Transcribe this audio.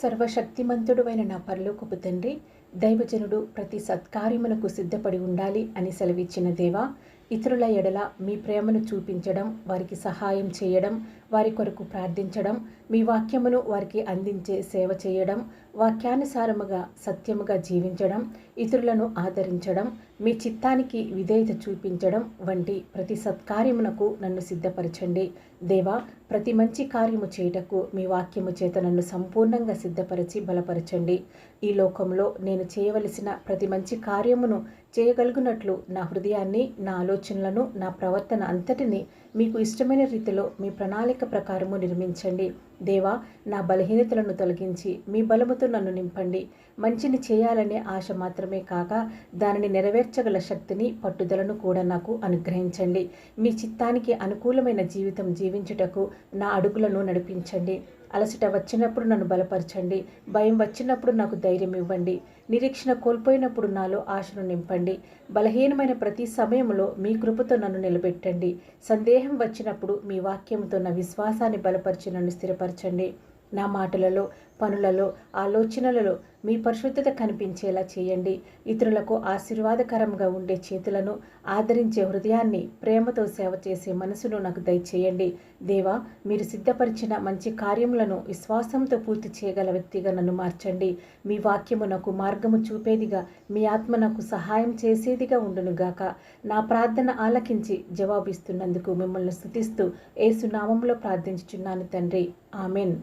సర్వశక్తిమంతుడువైన నా పరలోకపు తండ్రి, దైవజనుడు ప్రతి సత్కార్యమునకు సిద్ధపడి ఉండాలి అని సెలవిచ్చిన దేవా, ఇతరుల ఎడల మీ ప్రేమను చూపించడం, వారికి సహాయం చేయడం, వారి కొరకు ప్రార్థించడం, మీ వాక్యమును వారికి అందించే సేవ చేయడం, వాక్యానుసారముగా సత్యముగా జీవించడం, ఇతరులను ఆదరించడం, మీ చిత్తానికి విధేయత చూపించడం వంటి ప్రతి సత్కార్యమునకు నన్ను సిద్ధపరచండి. దేవా, ప్రతి మంచి కార్యము చేయుటకు మీ వాక్యము చేత నన్ను సంపూర్ణంగా సిద్ధపరిచి బలపరచండి. ఈ లోకంలో నేను చేయవలసిన ప్రతి మంచి కార్యమును చేయగలుగునట్లు నా హృదయాన్ని, నా ఆలోచనలను, నా ప్రవర్తన అంతటిని మీకు ఇష్టమైన రీతిలో మీ ప్రణాళిక ప్రకారము నిర్మించండి. దేవా, నా బలహీనతలను తొలగించి మీ బలముతో నన్ను నింపండి. మంచిని చేయాలనే ఆశ మాత్రమే కాక దానిని నెరవేర్చగల శక్తిని, పట్టుదలను కూడా నాకు అనుగ్రహించండి. మీ చిత్తానికి అనుకూలమైన జీవితం జీవించుటకు నా అడుగులను నడిపించండి. అలసట వచ్చినప్పుడు నన్ను బలపరచండి. భయం వచ్చినప్పుడు నాకు ధైర్యం ఇవ్వండి. నిరీక్షణ కోల్పోయినప్పుడు నాలో ఆశను నింపండి. బలహీనమైన ప్రతి సమయంలో మీ కృపతో నన్ను నిలబెట్టండి. సందేహం వచ్చినప్పుడు మీ వాక్యంతో నా విశ్వాసాన్ని బలపరిచి నన్ను స్థిరపరచండి. నా మాటలలో, పనులలో, ఆలోచనలలో మీ పరిశుద్ధత కనిపించేలా చేయండి. ఇతరులకు ఆశీర్వాదకరంగా ఉండే చేతులను, ఆదరించే హృదయాన్ని, ప్రేమతో సేవ చేసే మనసును నాకు దయచేయండి. దేవా, మీరు సిద్ధపరిచిన మంచి కార్యములను విశ్వాసంతో పూర్తి చేయగల వ్యక్తిగా నన్ను మార్చండి. మీ వాక్యము నాకు మార్గము చూపేదిగా, మీ ఆత్మ నాకు సహాయం చేసేదిగా ఉండునుగాక. నా ప్రార్థన ఆలకించి జవాబిస్తున్నందుకు మిమ్మల్ని స్తుతిస్తూ యేసు నామములో ప్రార్థించుచున్నాను తండ్రి. ఆమెన్.